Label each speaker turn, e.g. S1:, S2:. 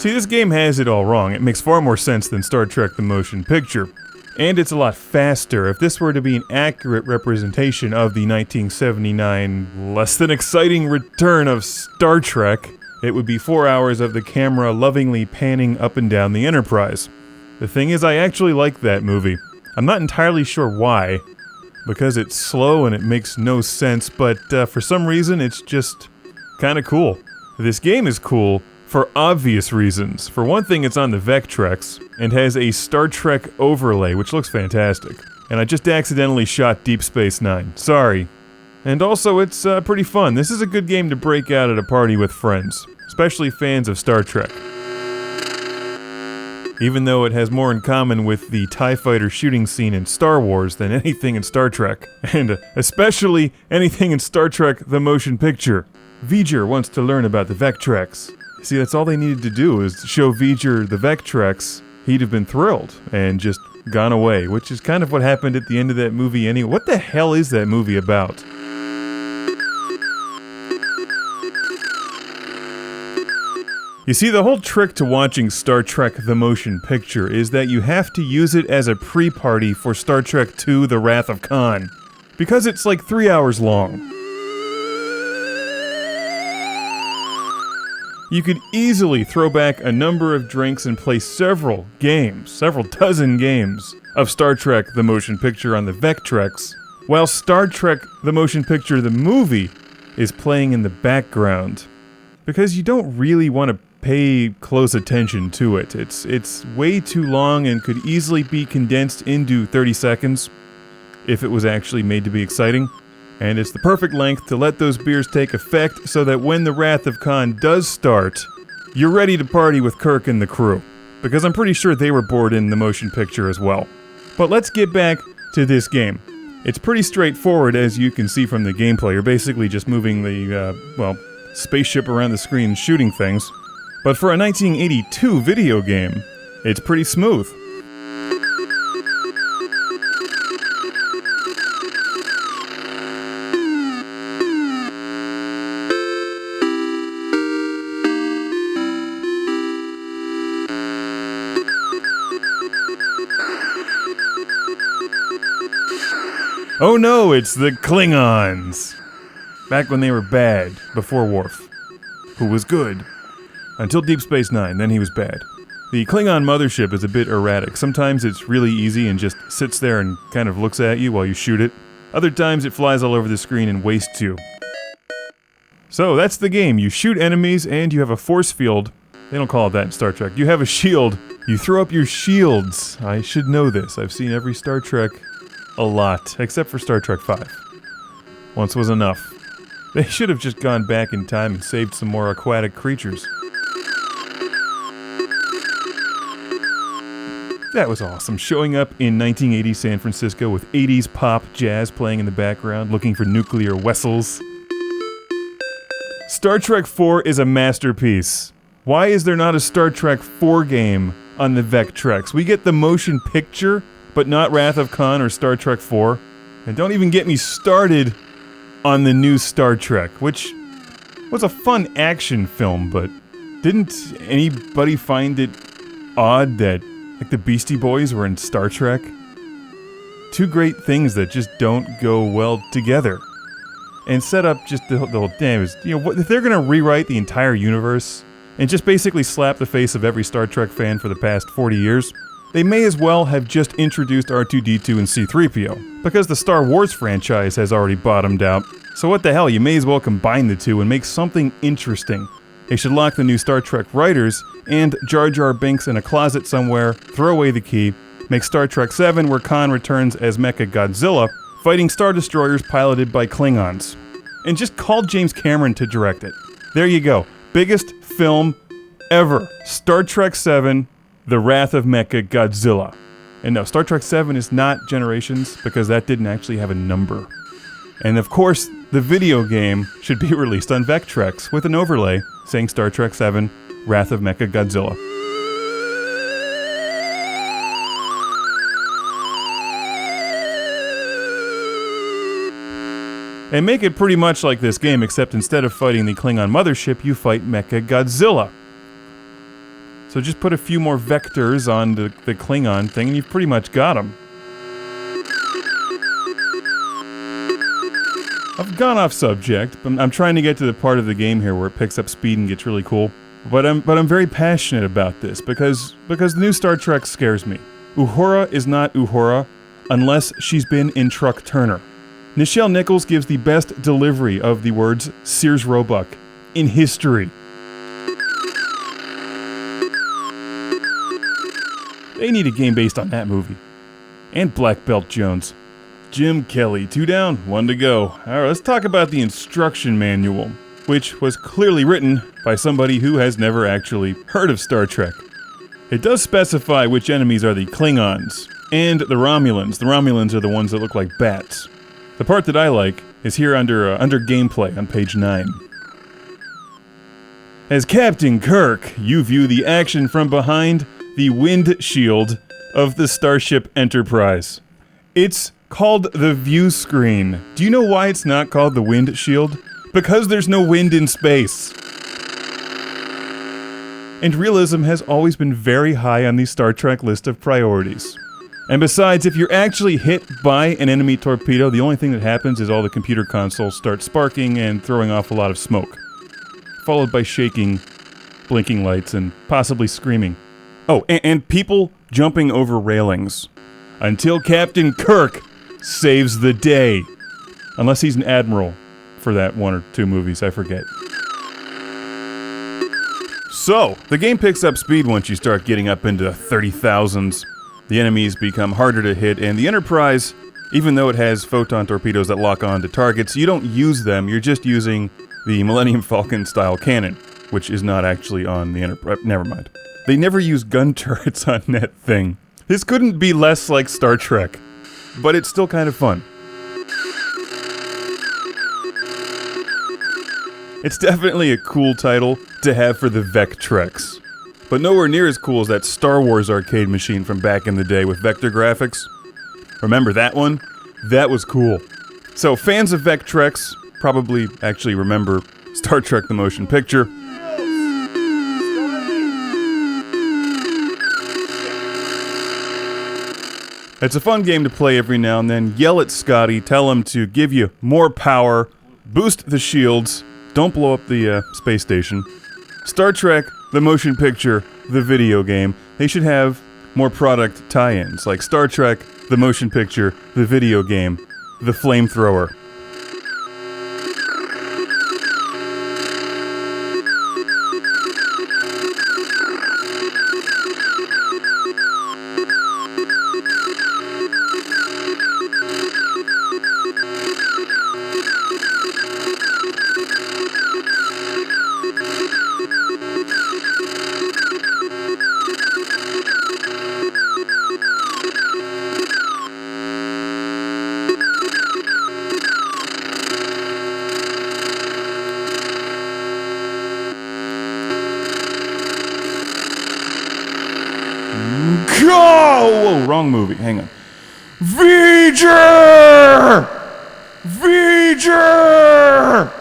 S1: See, this game has it all wrong. It makes far more sense than Star Trek the Motion Picture. And it's a lot faster. If this were to be an accurate representation of the 1979 less than exciting return of Star Trek, it would be 4 hours of the camera lovingly panning up and down the Enterprise. The thing is, I actually like that movie. I'm not entirely sure why, because it's slow and it makes no sense, but for some reason it's just kinda cool. This game is cool for obvious reasons. For one thing, it's on the Vectrex, and has a Star Trek overlay, which looks fantastic. And I just accidentally shot Deep Space Nine. Sorry. And also, it's pretty fun. This is a good game to break out at a party with friends, especially fans of Star Trek. Even though it has more in common with the TIE Fighter shooting scene in Star Wars than anything in Star Trek. And especially anything in Star Trek the Motion Picture. V'ger wants to learn about the Vectrex. See, that's all they needed to do is show V'ger the Vectrex. He'd have been thrilled and just gone away, which is kind of what happened at the end of that movie anyway. What the hell is that movie about? You see, the whole trick to watching Star Trek the Motion Picture is that you have to use it as a pre-party for Star Trek II The Wrath of Khan, because it's like 3 hours long. You could easily throw back a number of drinks and play several dozen games of Star Trek the Motion Picture on the Vectrex, while Star Trek the Motion Picture the movie is playing in the background. Because you don't really want to pay close attention to it. It's way too long and could easily be condensed into 30 seconds if it was actually made to be exciting. And it's the perfect length to let those beers take effect so that when the Wrath of Khan does start, you're ready to party with Kirk and the crew. Because I'm pretty sure they were bored in the motion picture as well. But let's get back to this game. It's pretty straightforward, as you can see from the gameplay. You're basically just moving the, spaceship around the screen shooting things. But for a 1982 video game, it's pretty smooth. Oh no, it's the Klingons! Back when they were bad, before Worf, who was good. Until Deep Space Nine, then he was bad. The Klingon mothership is a bit erratic. Sometimes it's really easy and just sits there and kind of looks at you while you shoot it. Other times it flies all over the screen and wastes you. So that's the game. You shoot enemies and you have a force field. They don't call it that in Star Trek. You have a shield. You throw up your shields. I should know this. I've seen every Star Trek a lot, except for Star Trek V. Once was enough. They should have just gone back in time and saved some more aquatic creatures. That was awesome. Showing up in 1980 San Francisco with 80s pop jazz playing in the background, looking for nuclear vessels. Star Trek IV is a masterpiece. Why is there not a Star Trek IV game on the Vectrex? We get the motion picture, but not Wrath of Khan or Star Trek IV. And don't even get me started on the new Star Trek, which was a fun action film, but didn't anybody find it odd that the Beastie Boys were in Star Trek? Two great things that just don't go well together. And set up just the whole damn is, if they're gonna rewrite the entire universe and just basically slap the face of every Star Trek fan for the past 40 years, they may as well have just introduced R2-D2 and C-3PO, because the Star Wars franchise has already bottomed out. So what the hell, you may as well combine the two and make something interesting. They should lock the new Star Trek writers and Jar Jar Binks in a closet somewhere, throw away the key, make Star Trek VII where Khan returns as Mechagodzilla, fighting Star Destroyers piloted by Klingons. And just call James Cameron to direct it. There you go. Biggest film ever. Star Trek VII, The Wrath of Mechagodzilla. And no, Star Trek VII is not Generations, because that didn't actually have a number. And of course, the video game should be released on Vectrex with an overlay saying Star Trek VII, Wrath of Mechagodzilla. And make it pretty much like this game, except instead of fighting the Klingon mothership, you fight Mechagodzilla. So just put a few more vectors on the Klingon thing and you've pretty much got them. I've gone off subject. I'm trying to get to the part of the game here where it picks up speed and gets really cool. But I'm very passionate about this because the new Star Trek scares me. Uhura is not Uhura unless she's been in Truck Turner. Nichelle Nichols gives the best delivery of the words Sears Roebuck in history. They need a game based on that movie. And Black Belt Jones. Jim Kelly, 2 down, 1 to go. Alright, let's talk about the instruction manual, which was clearly written by somebody who has never actually heard of Star Trek. It does specify which enemies are the Klingons and the Romulans. The Romulans are the ones that look like bats. The part that I like is here under gameplay on page 9. As Captain Kirk, you view the action from behind the windshield of the Starship Enterprise. It's called the view screen. Do you know why it's not called the windshield? Because there's no wind in space. And realism has always been very high on the Star Trek list of priorities. And besides, if you're actually hit by an enemy torpedo, the only thing that happens is all the computer consoles start sparking and throwing off a lot of smoke. Followed by shaking, blinking lights, and possibly screaming. Oh, and people jumping over railings. Until Captain Kirk saves the day. Unless he's an admiral for that 1 or 2 movies, I forget. So, the game picks up speed once you start getting up into 30,000s. The enemies become harder to hit, and the Enterprise, even though it has photon torpedoes that lock on to targets, you don't use them, you're just using the Millennium Falcon style cannon, which is not actually on the Enterprise. Never mind. They never use gun turrets on that thing. This couldn't be less like Star Trek, but it's still kind of fun. It's definitely a cool title to have for the Vectrex, but nowhere near as cool as that Star Wars arcade machine from back in the day with vector graphics. Remember that one? That was cool. So fans of Vectrex probably actually remember Star Trek the Motion Picture. It's a fun game to play every now and then. Yell at Scotty, tell him to give you more power, boost the shields, don't blow up the space station. Star Trek, the motion picture, the video game. They should have more product tie-ins, like Star Trek, the motion picture, the video game, the flamethrower. Whoa, wrong movie. Hang on. V'ger! V'ger!